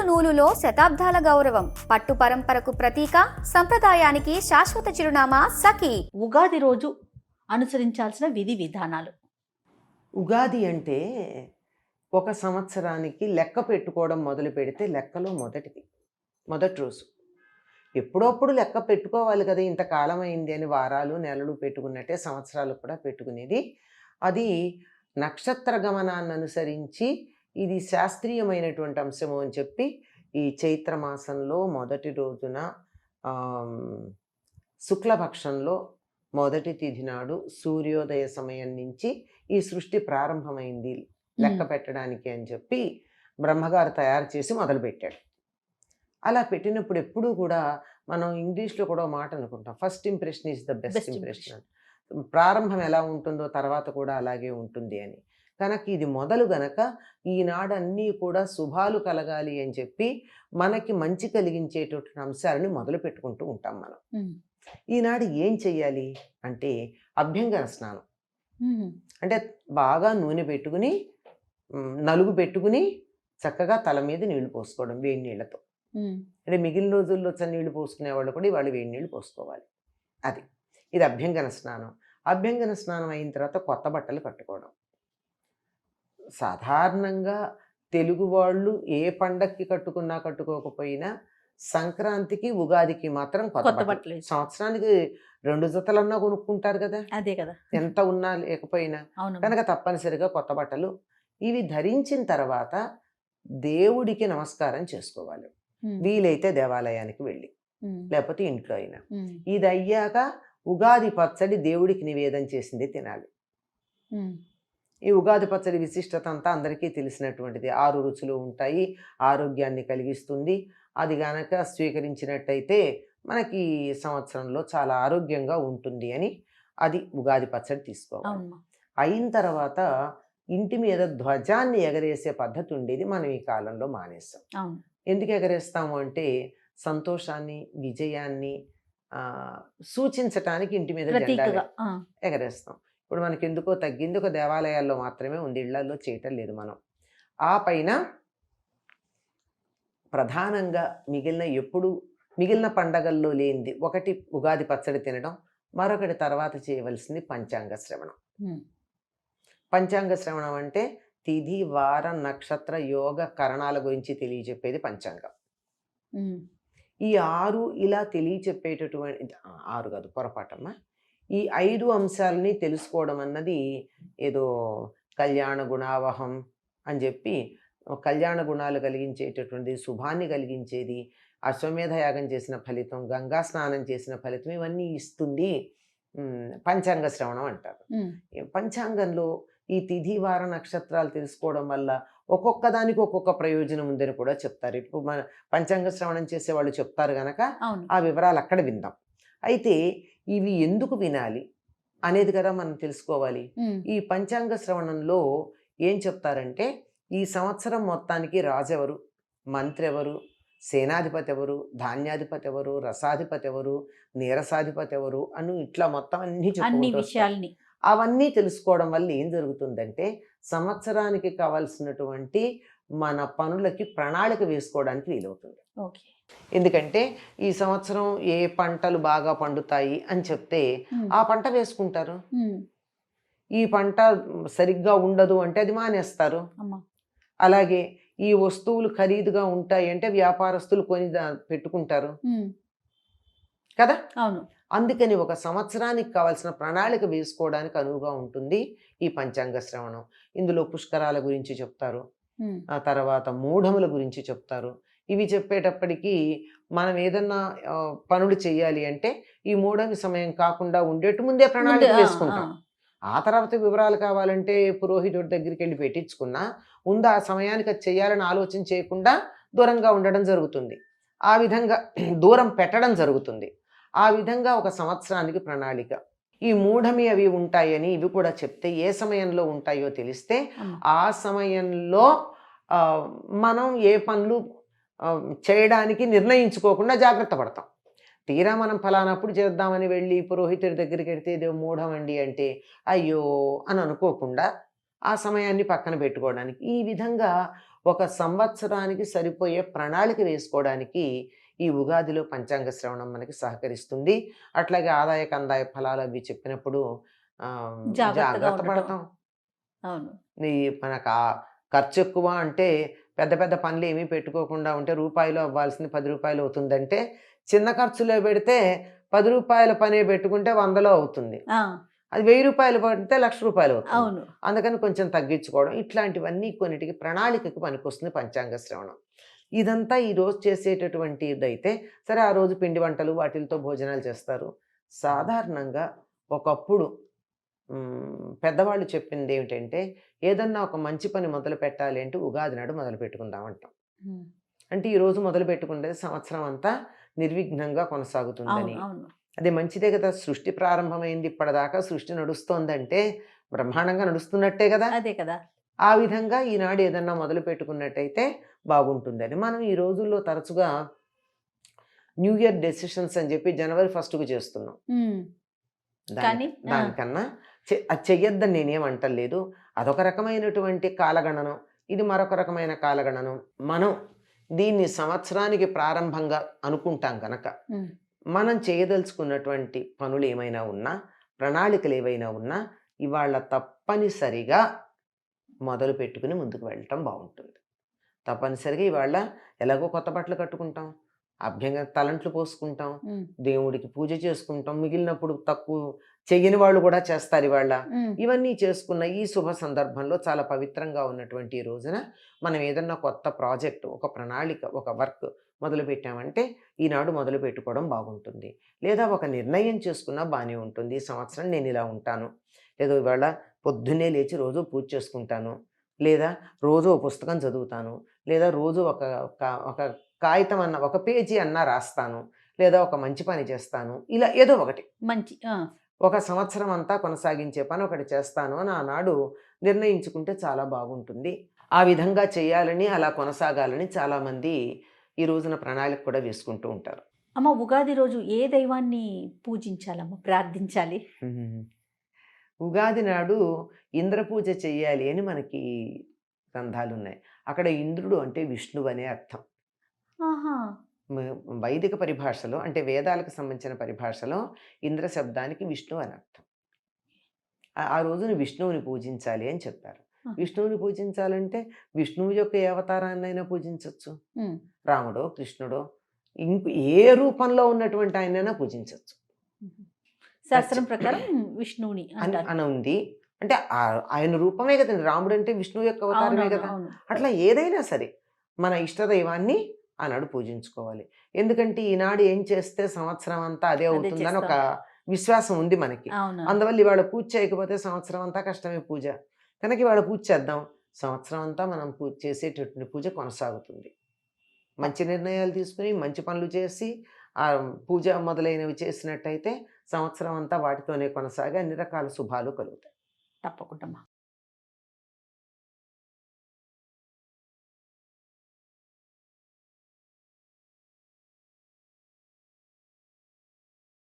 నూలులో శతాబ్దాల గౌరవం, పట్టు పరంపరకు ప్రతీక, సంప్రదాయానికి శాశ్వత చిరునామా సఖీ. ఉగాది రోజు అనుసరించాల్సిన విధి విధానాలు. ఉగాది అంటే ఒక సంవత్సరానికి లెక్క పెట్టుకోవడం మొదలు పెడితే లెక్కలో మొదటి రోజు. ఎప్పుడప్పుడు లెక్క పెట్టుకోవాలి కదా, ఇంతకాలం అయింది అని వారాలు నెలలు పెట్టుకున్నట్టే సంవత్సరాలు కూడా పెట్టుకునేది. అది నక్షత్ర గమనాన్ని అనుసరించి ఇది శాస్త్రీయమైనటువంటి అంశము అని చెప్పి ఈ చైత్రమాసంలో మొదటి రోజున శుక్లపక్షంలో మొదటి తిథి నాడు సూర్యోదయ సమయం నుంచి ఈ సృష్టి ప్రారంభమైంది లెక్క పెట్టడానికి అని చెప్పి బ్రహ్మగారు తయారు చేసి మొదలుపెట్టాడు. అలా పెట్టినప్పుడు ఎప్పుడూ కూడా మనం ఇంగ్లీష్లో కూడా మాట అనుకుంటాం, first impression is the best impression. ప్రారంభం ఎలా ఉంటుందో తర్వాత కూడా అలాగే ఉంటుంది అని. కనుక ఇది మొదలు గనక ఈనాడు అన్నీ కూడా శుభాలు కలగాలి అని చెప్పి మనకి మంచి కలిగించేటటువంటి అంశాలను మొదలు పెట్టుకుంటూ ఉంటాం మనం. ఈనాడు ఏం చెయ్యాలి అంటే అభ్యంగన స్నానం. అంటే బాగా నూనె పెట్టుకుని నలుగు పెట్టుకుని చక్కగా తల మీద నీళ్లు పోసుకోవడం వేడి నీళ్లతో. అంటే మిగిలిన రోజుల్లో నీళ్లు పోసుకునే వాళ్ళు కూడా వాళ్ళు వేడి నీళ్లు పోసుకోవాలి. ఇది అభ్యంగన స్నానం. అభ్యంగన స్నానం అయిన తర్వాత కొత్త బట్టలు కట్టుకోవడం. సాధారణంగా తెలుగు వాళ్ళు ఏ పండక్కి కట్టుకున్నా కట్టుకోకపోయినా సంక్రాంతికి ఉగాదికి మాత్రం కొత్త బట్టలు. సంవత్సరానికి 2 జతలన్నా కొనుక్కుంటారు కదా, అదే కదా, ఎంత ఉన్నా లేకపోయినా. కనుక తప్పనిసరిగా కొత్త బట్టలు ఇవి ధరించిన తర్వాత దేవుడికి నమస్కారం చేసుకోవాలి. వీలైతే దేవాలయానికి వెళ్ళి, లేకపోతే ఇంట్లో అయినా. ఇది అయ్యాక ఉగాది పచ్చడి దేవుడికి నివేదన చేసింది తినాలి. ఈ ఉగాది పచ్చడి విశిష్టత అంతా అందరికీ తెలిసినటువంటిది. 6 రుచులు ఉంటాయి, ఆరోగ్యాన్ని కలిగిస్తుంది. అది గనక స్వీకరించినట్టయితే మనకి సంవత్సరంలో చాలా ఆరోగ్యంగా ఉంటుంది అని అది ఉగాది పచ్చడి తీసుకోవాలి. అయిన తర్వాత ఇంటి మీద ధ్వజాన్ని ఎగరేసే పద్ధతి ఉండేది, మనం ఈ కాలంలో మానేస్తాం. ఎందుకు ఎగరేస్తాము అంటే సంతోషాన్ని, విజయాన్ని సూచించటానికి ఇంటి మీద జెండా ఎగరేస్తాం. ఇప్పుడు మనకి ఎందుకో తగ్గింది, ఒక దేవాలయాల్లో మాత్రమే ఉంది, ఇళ్లలో చేయటం లేదు మనం. ఆ పైన ప్రధానంగా మిగిలిన పండగల్లో లేనిది ఒకటి ఉగాది పచ్చడి తినడం, మరొకటి తర్వాత చేయవలసింది పంచాంగ శ్రవణం. పంచాంగ శ్రవణం అంటే తిథి, వార, నక్షత్ర, యోగ, కరణాల గురించి తెలియచెప్పేది పంచాంగం. ఈ 6 ఇలా తెలియచెప్పేటటువంటి 6 కాదు, పొరపాటమ్మా, ఈ 5 అంశాలని తెలుసుకోవడం అన్నది ఏదో కళ్యాణ గుణావహం అని చెప్పి కళ్యాణ గుణాలు కలిగించేటటువంటిది, శుభాన్ని కలిగించేది, అశ్వమేధ యాగం చేసిన ఫలితం, గంగా స్నానం చేసిన ఫలితం, ఇవన్నీ ఇస్తుంది పంచాంగ శ్రవణం అంటారు. పంచాంగంలో ఈ తిథి, వార, నక్షత్రాలు తెలుసుకోవడం వల్ల ఒక్కొక్క దానికి ఒక్కొక్క ప్రయోజనం ఉందని కూడా చెప్తారు. ఇప్పుడు మన పంచాంగ శ్రవణం చేసే వాళ్ళు చెప్తారు గనక ఆ వివరాలు అక్కడ విందాం. అయితే ఇవి ఎందుకు వినాలి అనేది కదా మనం తెలుసుకోవాలి. ఈ పంచాంగ శ్రవణంలో ఏం చెప్తారంటే ఈ సంవత్సరం మొత్తానికి రాజెవరు, మంత్రి ఎవరు, సేనాధిపతి ఎవరు, ధాన్యాధిపతి ఎవరు, రసాధిపతి ఎవరు, నీరసాధిపతి ఎవరు అని ఇట్లా మొత్తం అన్ని విషయాల్ని అవన్నీ తెలుసుకోవడం వల్ల ఏం జరుగుతుందంటే సంవత్సరానికి కావాల్సినటువంటి మన పనులకి ప్రణాళిక వేసుకోవడానికి వీలవుతుంది. ఎందుకంటే ఈ సంవత్సరం ఏ పంటలు బాగా పండుతాయి అని చెప్తే ఆ పంట వేసుకుంటారు. ఈ పంట సరిగ్గా ఉండదు అంటే అది మానేస్తారు. అలాగే ఈ వస్తువులు ఖరీదుగా ఉంటాయి అంటే వ్యాపారస్తులు కొని పెట్టుకుంటారు కదా. అందుకని ఒక సంవత్సరానికి కావాల్సిన ప్రణాళిక వేసుకోవడానికి అనువుగా ఉంటుంది ఈ పంచాంగ శ్రవణం. ఇందులో పుష్కరాల గురించి చెప్తారు, ఆ తర్వాత మూఢముల గురించి చెప్తారు. ఇవి చెప్పేటప్పటికీ మనం ఏదన్నా పనులు చేయాలి అంటే ఈ మూఢమి సమయం కాకుండా ఉండేట్టు ముందే ప్రణాళిక వేసుకుంటాం. ఆ తర్వాత వివరాలు కావాలంటే పురోహితుడి దగ్గరికి వెళ్ళి పెట్టించుకున్నా ముందు ఆ సమయానికి అది చేయాలని ఆలోచన చేయకుండా దూరంగా ఉండడం జరుగుతుంది. ఆ విధంగా దూరం పెట్టడం జరుగుతుంది. ఆ విధంగా ఒక సంవత్సరానికి ప్రణాళిక. ఈ మూఢమి అవి ఉంటాయని ఇవి కూడా చెప్తే ఏ సమయంలో ఉంటాయో తెలిస్తే ఆ సమయంలో మనం ఏ పనులు చేయడానికి నిర్ణయించుకోకుండా జాగ్రత్త పడతాం. తీరా మనం ఫలానప్పుడు చేద్దామని వెళ్ళి పురోహితుడి దగ్గరికి వెడితే ఇదే మూఢం అండి అంటే అయ్యో అని అనుకోకుండా ఆ సమయాన్ని పక్కన పెట్టుకోవడానికి ఈ విధంగా ఒక సంవత్సరానికి సరిపోయే ప్రణాళిక వేసుకోవడానికి ఈ ఉగాదిలో పంచాంగ శ్రవణం మనకి సహకరిస్తుంది. అట్లాగే ఆదాయ కందాయ ఫలాలు అవి చెప్పినప్పుడు జాగ్రత్తగా జాగ్రత్త ఉండటం. పడతాం. అవును. ఈ మనకు ఖర్చు ఎక్కువ అంటే పెద్ద పెద్ద పనులు ఏమీ పెట్టుకోకుండా ఉంటే రూపాయిలో అవ్వాల్సింది 10 రూపాయలు అవుతుందంటే, చిన్న ఖర్చులో పెడితే 10 రూపాయల పనే పెట్టుకుంటే 100లో అవుతుంది. ఆ, అది 1000 రూపాయలు పడితే 1,00,000 రూపాయలు అవుతుంది. అవును. అందుకని కొంచెం తగ్గించుకోవడం ఇట్లాంటివన్నీ కొన్నిటికి ప్రణాళికకు పనికొస్తుంది పంచాంగ శ్రవణం. ఇదంతా ఈ రోజు చేసేటటువంటి ఇదైతే సరే, ఆ రోజు పిండి వంటలు వాటిలతో భోజనాలు చేస్తారు. సాధారణంగా ఒకప్పుడు పెద్దవాళ్ళు చెప్పింది ఏమిటంటే, ఏదన్నా ఒక మంచి పని మొదలు పెట్టాలి అంటే ఉగాది నాడు మొదలు పెట్టుకుందాం అంటాం. ఉమ్. అంటే ఈ రోజు మొదలు పెట్టుకునేది సంవత్సరం అంతా నిర్విఘ్నంగా అవును. కొనసాగుతుందని. అవును. అది మంచిదే కదా! సృష్టి ప్రారంభమైంది, ఇప్పటిదాకా సృష్టి నడుస్తోందంటే బ్రహ్మాండంగా నడుస్తున్నట్టే కదా! అదే కదా. ఆ విధంగా ఈనాడు ఏదన్నా మొదలు పెట్టుకున్నట్టయితే బాగుంటుందని. మనం ఈ రోజుల్లో తరచుగా న్యూ ఇయర్ డెసిషన్స్ అని చెప్పి జనవరి 1కు చేస్తున్నాం. ఉమ్. దాని కానీ దానికన్నా అది చెయ్యొద్దని నేనేం అంటలేదు. అదొక రకమైనటువంటి కాలగణనం, ఇది మరొక రకమైన కాలగణనం. మనం దీన్ని సంవత్సరానికి ప్రారంభంగా అనుకుంటాం గనక, ఉమ్. మనం చేయదలుచుకున్నటువంటి పనులు ఏమైనా ఉన్నా, ప్రణాళికలు ఏవైనా ఉన్నా, ఇవాళ తప్పనిసరిగా మొదలు పెట్టుకుని ముందుకు వెళ్ళటం బాగుంటుంది. తప్పనిసరిగా ఇవాళ ఎలాగో కొత్త బట్టలు కట్టుకుంటాం, అభ్యంగా తలంట్లు పోసుకుంటాం, ఉమ్. దేవుడికి పూజ చేసుకుంటాం, మిగిలినప్పుడు తక్కువ చెయ్యని వాళ్ళు కూడా చేస్తారు ఇవాళ. ఉమ్. ఇవన్నీ చేసుకున్న ఈ శుభ సందర్భంలో చాలా పవిత్రంగా ఉన్నటువంటి ఈ రోజున మనం ఏదన్నా కొత్త ప్రాజెక్టు, ఒక ప్రణాళిక, ఒక వర్క్ మొదలు పెట్టామంటే ఈనాడు మొదలు పెట్టుకోవడం బాగుంటుంది. లేదా ఒక నిర్ణయం చేసుకున్నా బాగానే ఉంటుంది. ఈ సంవత్సరం నేను ఇలా ఉంటాను, లేదా ఇవాళ పొద్దున్నే లేచి రోజు పూజ చేసుకుంటాను, లేదా రోజు ఒక పుస్తకం చదువుతాను, లేదా రోజు ఒక కాగితం అన్న, ఒక పేజీ అన్నా రాస్తాను, లేదా ఒక మంచి పని చేస్తాను, ఇలా ఏదో ఒకటి మంచి. ఒక సంవత్సరం అంతా కొనసాగించే పని ఒకటి చేస్తాను అని ఆనాడు నిర్ణయించుకుంటే చాలా బాగుంటుంది. ఆ విధంగా చేయాలని, అలా కొనసాగాలని చాలామంది ఈ రోజున ప్రణాళిక కూడా వేసుకుంటూ ఉంటారు. అమ్మ, ఉగాది రోజు ఏ దైవాన్ని పూజించాలమ్మ, ప్రార్థించాలి? ఉగాది నాడు ఇంద్ర పూజ చెయ్యాలి అని మనకి గ్రంథాలు ఉన్నాయి. అక్కడ ఇంద్రుడు అంటే విష్ణువు అనే అర్థం. ఆహా. వైదిక పరిభాషలో, అంటే వేదాలకు సంబంధించిన పరిభాషలో ఇంద్ర శబ్దానికి విష్ణువు అని అర్థం. ఆ రోజున విష్ణువుని పూజించాలి అని చెప్పారు. విష్ణువుని పూజించాలంటే విష్ణువు యొక్క ఏ అవతారాన్నైనా పూజించవచ్చు. ఉమ్. రాముడో, కృష్ణుడో, ఏ రూపంలో ఉన్నటువంటి ఆయనైనా పూజించవచ్చు. శాస్త్రం ప్రకారం విష్ణువుని అంటారు. అని ఉంది. అంటే ఆయన రూపమే కదండి, రాముడు అంటే విష్ణువు యొక్క అవతారమే అవునవును, కదా. అవును. అట్లా ఏదైనా సరే మన ఇష్టదైవాన్ని ఆనాడు పూజించుకోవాలి. ఎందుకంటే ఈనాడు ఏం చేస్తే సంవత్సరం అంతా అదే అవుతుందని ఒక విశ్వాసం ఉంది మనకి. అవును. అందువల్ల ఇవాళ పూజ చేయకపోతే సంవత్సరం అంతా కష్టమే పూజ. కనుక ఇవాళ పూజ చేద్దాం, సంవత్సరం అంతా మనం పూజ చేసేటటువంటి పూజ కొనసాగుతుంది. మంచి నిర్ణయాలు తీసుకుని మంచి పనులు చేసి ఆ పూజ మొదలైనవి చేసినట్టయితే సంవత్సరం అంతా వాటితోనే కొనసాగి అన్ని రకాల శుభాలు కలుగుతాయి. తప్పకుండా.